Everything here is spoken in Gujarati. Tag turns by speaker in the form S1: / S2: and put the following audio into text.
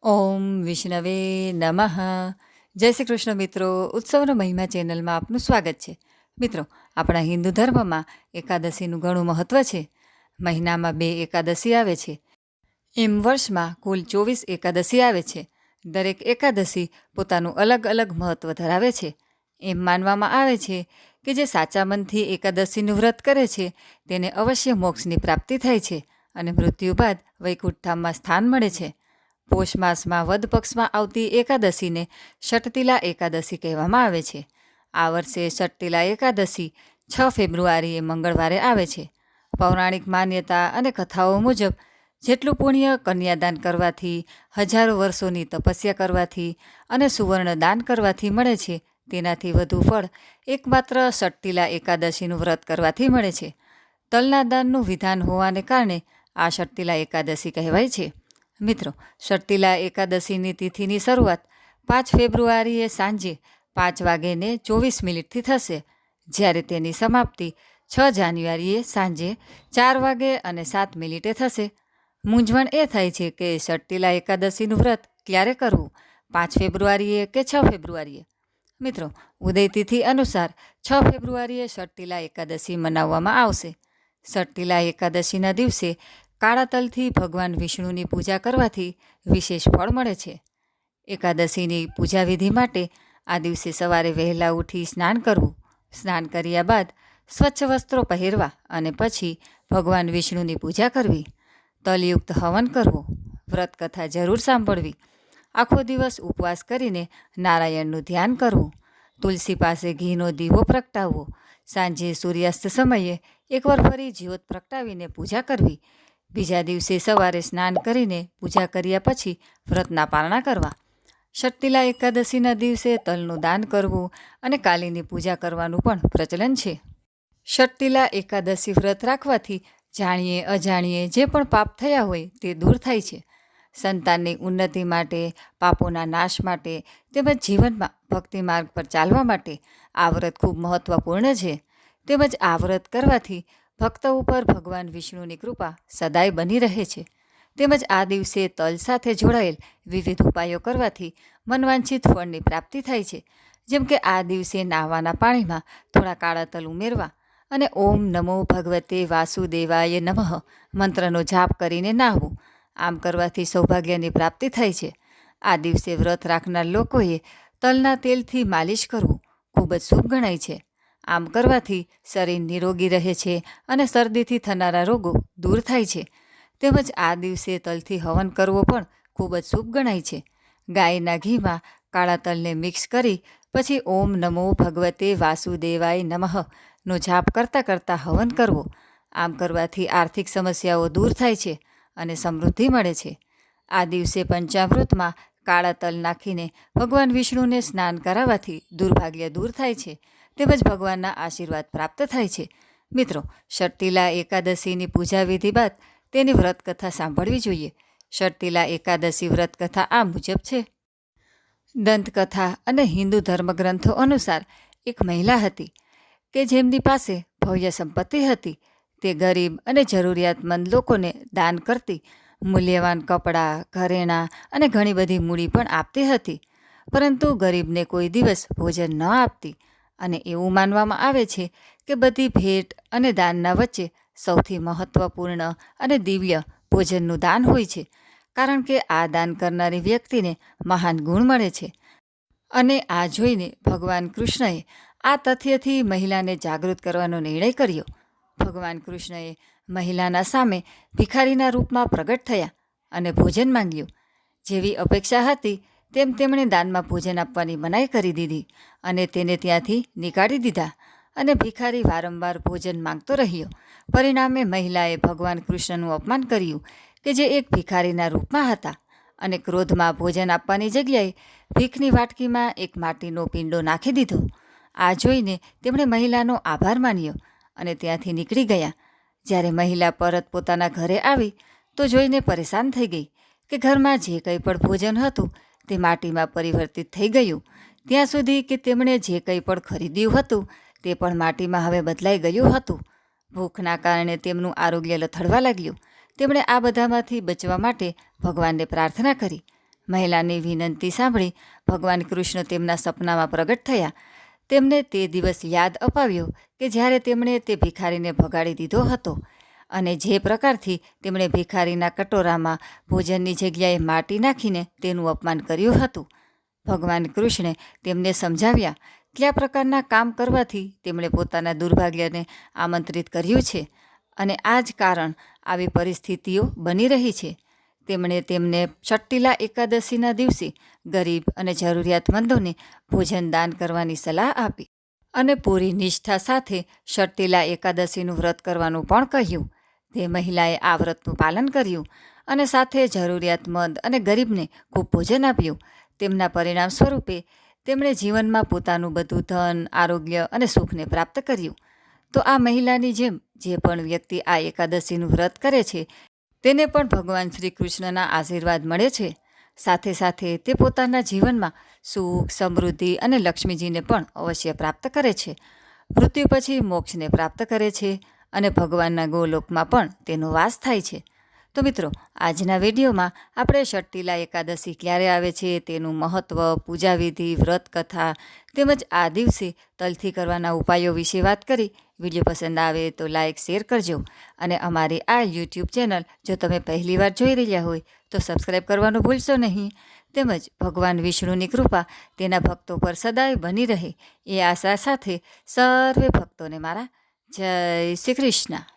S1: ઓમ વિષ્ણવે નમઃ. જય શ્રી કૃષ્ણ મિત્રો. ઉત્સવનો મહિમા ચેનલમાં આપનું સ્વાગત છે. મિત્રો, આપણા હિન્દુ ધર્મમાં એકાદશીનું ઘણું મહત્ત્વ છે. મહિનામાં 2 એકાદશી આવે છે. એમ વર્ષમાં કુલ 24 એકાદશી આવે છે. દરેક એકાદશી પોતાનું અલગ અલગ મહત્ત્વ ધરાવે છે. એમ માનવામાં આવે છે કે જે સાચા મનથી એકાદશીનું વ્રત કરે છે તેને અવશ્ય મોક્ષની પ્રાપ્તિ થાય છે અને મૃત્યુ બાદ વૈકુંઠ સ્થાન મળે છે. પોષ માસમાં વદ પક્ષમાં આવતી એકાદશીને ષટતિલા એકાદશી કહેવામાં આવે છે. આ વર્ષે ષટતિલા એકાદશી 6 ફેબ્રુઆરીએ મંગળવારે આવે છે. પૌરાણિક માન્યતા અને કથાઓ મુજબ જેટલું પુણ્ય કન્યાદાન કરવાથી, હજારો વર્ષોની તપસ્યા કરવાથી અને સુવર્ણ દાન કરવાથી મળે છે, તેનાથી વધુ ફળ એકમાત્ર ષટતિલા એકાદશીનું વ્રત કરવાથી મળે છે. તલના દાનનું વિધાન હોવાને કારણે આ ષટતિલા એકાદશી કહેવાય છે. મિત્રો, ષટતિલા એકાદશીની તિથિની શરૂઆત 5 ફેબ્રુઆરીએ સાંજે 5:24 થશે, જ્યારે તેની સમાપ્તિ 6 જાન્યુઆરીએ સાંજે 4:07 થશે. મૂંઝવણ એ થાય છે કે ષટતિલા એકાદશીનું વ્રત ક્યારે કરવું, 5 ફેબ્રુઆરીએ કે 6 ફેબ્રુઆરીએ? મિત્રો, ઉદયતિથિ અનુસાર 6 ફેબ્રુઆરીએ ષટતિલા એકાદશી મનાવવામાં આવશે. ષટતિલા એકાદશીના દિવસે કાળા તલથી ભગવાન વિષ્ણુની પૂજા કરવાથી વિશેષ ફળ મળે છે. એકાદશીની પૂજાવિધિ માટે આ દિવસે સવારે વહેલા ઉઠી સ્નાન કરવું. સ્નાન કર્યા બાદ સ્વચ્છ વસ્ત્રો પહેરવા અને પછી ભગવાન વિષ્ણુની પૂજા કરવી. તલયુક્ત હવન કરવો. વ્રતકથા જરૂર સાંભળવી. આખો દિવસ ઉપવાસ કરીને નારાયણનું ધ્યાન કરવું. તુલસી પાસે ઘીનો દીવો પ્રગટાવવો. સાંજે સૂર્યાસ્ત સમયે એકવાર ફરી જ્યોત પ્રગટાવીને પૂજા કરવી. બીજા દિવસે સવારે સ્નાન કરીને પૂજા કર્યા પછી વ્રતના પારણા કરવા. ષટતિલા એકાદશીના દિવસે તલનું દાન કરવું અને કાલીની પૂજા કરવાનું પણ પ્રચલન છે. ષટતિલા એકાદશી વ્રત રાખવાથી જાણીએ અજાણીએ જે પણ પાપ થયા હોય તે દૂર થાય છે. સંતાનની ઉન્નતિ માટે, પાપોના નાશ માટે તેમજ જીવનમાં ભક્તિ માર્ગ પર ચાલવા માટે આ વ્રત ખૂબ મહત્ત્વપૂર્ણ છે. તેમજ આ વ્રત કરવાથી ભક્તો ઉપર ભગવાન વિષ્ણુની કૃપા સદાય બની રહે છે. તેમજ આ દિવસે તલ સાથે જોડાયેલ વિવિધ ઉપાયો કરવાથી મનવાંછિત ફળની પ્રાપ્તિ થાય છે. જેમ કે આ દિવસે નાહવાના પાણીમાં થોડા કાળા તલ ઉમેરવા અને ઓમ નમો ભગવતે વાસુદેવાય નમઃ મંત્રનો જાપ કરીને નાહવું. આમ કરવાથી સૌભાગ્યની પ્રાપ્તિ થાય છે. આ દિવસે વ્રત રાખનાર લોકોએ તલના તેલથી માલિશ કરવું ખૂબ જ શુભ ગણાય છે. આમ કરવાથી શરીર નિરોગી રહે છે અને શરદીથી થનારા રોગો દૂર થાય છે. તેમજ આ દિવસે તલથી હવન કરવો પણ ખૂબ જ શુભ ગણાય છે. ગાયના ઘીમાં કાળા તલને મિક્સ કરી પછી ઓમ નમો ભગવતે વાસુદેવાય નમઃ નો જાપ કરતાં કરતાં હવન કરવો. આમ કરવાથી આર્થિક સમસ્યાઓ દૂર થાય છે અને સમૃદ્ધિ મળે છે. આ દિવસે પંચામૃતમાં કાળા તલ નાખીને ભગવાન વિષ્ણુને સ્નાન કરાવવાથી દુર્ભાગ્ય દૂર થાય છે તેમજ ભગવાનના આશીર્વાદ પ્રાપ્ત થાય છે. મિત્રો, ષટતિલા એકાદશીની પૂજા વિધિ બાદ તેની વ્રતકથા સાંભળવી જોઈએ. ષટતિલા એકાદશી વ્રતકથા આ મુજબ છે. દંતકથા અને હિન્દુ ધર્મગ્રંથો અનુસાર એક મહિલા હતી કે જેમની પાસે ભવ્ય સંપત્તિ હતી. તે ગરીબ અને જરૂરિયાતમંદ લોકોને દાન કરતી. મૂલ્યવાન કપડાં, ઘરેણાં અને ઘણી બધી મૂડી પણ આપતી હતી, પરંતુ ગરીબને કોઈ દિવસ ભોજન ન આપતી. અને એવું માનવામાં આવે છે કે બધી ભેટ અને દાનના વચ્ચે સૌથી મહત્ત્વપૂર્ણ અને દિવ્ય ભોજનનું દાન હોય છે, કારણ કે આ દાન કરનારી વ્યક્તિને મહાન ગુણ મળે છે. અને આ જોઈને ભગવાન કૃષ્ણએ આ તથ્યથી મહિલાને જાગૃત કરવાનો નિર્ણય કર્યો. ભગવાન કૃષ્ણએ મહિલાના સામે ભિખારીના રૂપમાં પ્રગટ થયા અને ભોજન માંગ્યું. જેવી અપેક્ષા હતી તેમ તેમણે દાનમાં ભોજન આપવાની મનાઈ કરી દીધી અને તેને ત્યાંથી નીકાળી દીધા. અને ભિખારી વારંવાર ભોજન માંગતો રહ્યો. પરિણામે મહિલાએ ભગવાન કૃષ્ણનું અપમાન કર્યું કે જે એક ભિખારીના રૂપમાં હતા, અને ક્રોધમાં ભોજન આપવાની જગ્યાએ ભીખની વાટકીમાં એક માટીનો પિંડો નાખી દીધો. આ જોઈને તેમણે મહિલાનો આભાર માન્યો અને ત્યાંથી નીકળી ગયા. જ્યારે મહિલા પરત પોતાના ઘરે આવી તો જોઈને પરેશાન થઈ ગઈ કે ઘરમાં જે કંઈ પણ ભોજન હતું તે માટીમાં પરિવર્તિત થઈ ગયું. ત્યાં સુધી કે તેમણે જે કંઈ પણ ખરીદ્યું હતું તે પણ માટીમાં હવે બદલાઈ ગયું હતું. ભૂખના કારણે તેમનું આરોગ્ય લથડવા લાગ્યું. તેમણે આ બધામાંથી બચવા માટે ભગવાનને પ્રાર્થના કરી. મહિલાની વિનંતી સાંભળી ભગવાન કૃષ્ણ તેમના સપનામાં પ્રગટ થયા. તેમને તે દિવસ યાદ અપાવ્યો કે જ્યારે તેમણે તે ભિખારીને ભગાડી દીધો હતો અને જે પ્રકારથી તેમણે ભિખારીના કટોરામાં ભોજનની જગ્યાએ માટી નાખીને તેનું અપમાન કર્યું હતું. ભગવાન કૃષ્ણે તેમને સમજાવ્યા કે આ પ્રકારના કામ કરવાથી તેમણે પોતાના દુર્ભાગ્યને આમંત્રિત કર્યું છે અને આ જ કારણ આવી પરિસ્થિતિઓ બની રહી છે. તેમણે તેમને ષટ્ટિલા એકાદશીના દિવસે ગરીબ અને જરૂરિયાતમંદોને ભોજન દાન કરવાની સલાહ આપી અને પૂરી નિષ્ઠા સાથે ષટ્ટિલા એકાદશીનું વ્રત કરવાનું પણ કહ્યું. તે મહિલાએ આ વ્રતનું પાલન કર્યું અને સાથે જરૂરિયાતમંદ અને ગરીબને ખૂબ ભોજન આપ્યું. તેમના પરિણામ સ્વરૂપે તેમણે જીવનમાં પોતાનું બધું ધન, આરોગ્ય અને સુખને પ્રાપ્ત કર્યું. તો આ મહિલાની જેમ જે પણ વ્યક્તિ આ એકાદશીનું વ્રત કરે છે તેને પણ ભગવાન શ્રી કૃષ્ણના આશીર્વાદ મળે છે. સાથે સાથે તે પોતાના જીવનમાં સુખ, સમૃદ્ધિ અને લક્ષ્મીજીને પણ અવશ્ય પ્રાપ્ત કરે છે. મૃત્યુ પછી મોક્ષને પ્રાપ્ત કરે છે અને ભગવાનના ગોલોકમાં પણ તેનો વાસ થાય છે. તો મિત્રો, આજના વિડીયોમાં આપણે ષટ્ટિલા એકાદશી ક્યારે આવે છે, તેનું મહત્ત્વ, પૂજાવિધિ, વ્રત કથા તેમજ આ દિવસે તલથી કરવાના ઉપાયો વિશે વાત કરી. વિડીયો પસંદ આવે તો લાઇક, શેર કરજો અને અમારી આ યુટ્યુબ ચેનલ જો તમે પહેલીવાર જોઈ રહ્યા હોય તો સબસ્ક્રાઈબ કરવાનું ભૂલશો નહીં. તેમજ ભગવાન વિષ્ણુની કૃપા તેના ભક્તો પર સદાય બની રહે એ આશા સાથે સર્વે ભક્તોને મારા જય શ્રી કૃષ્ણ.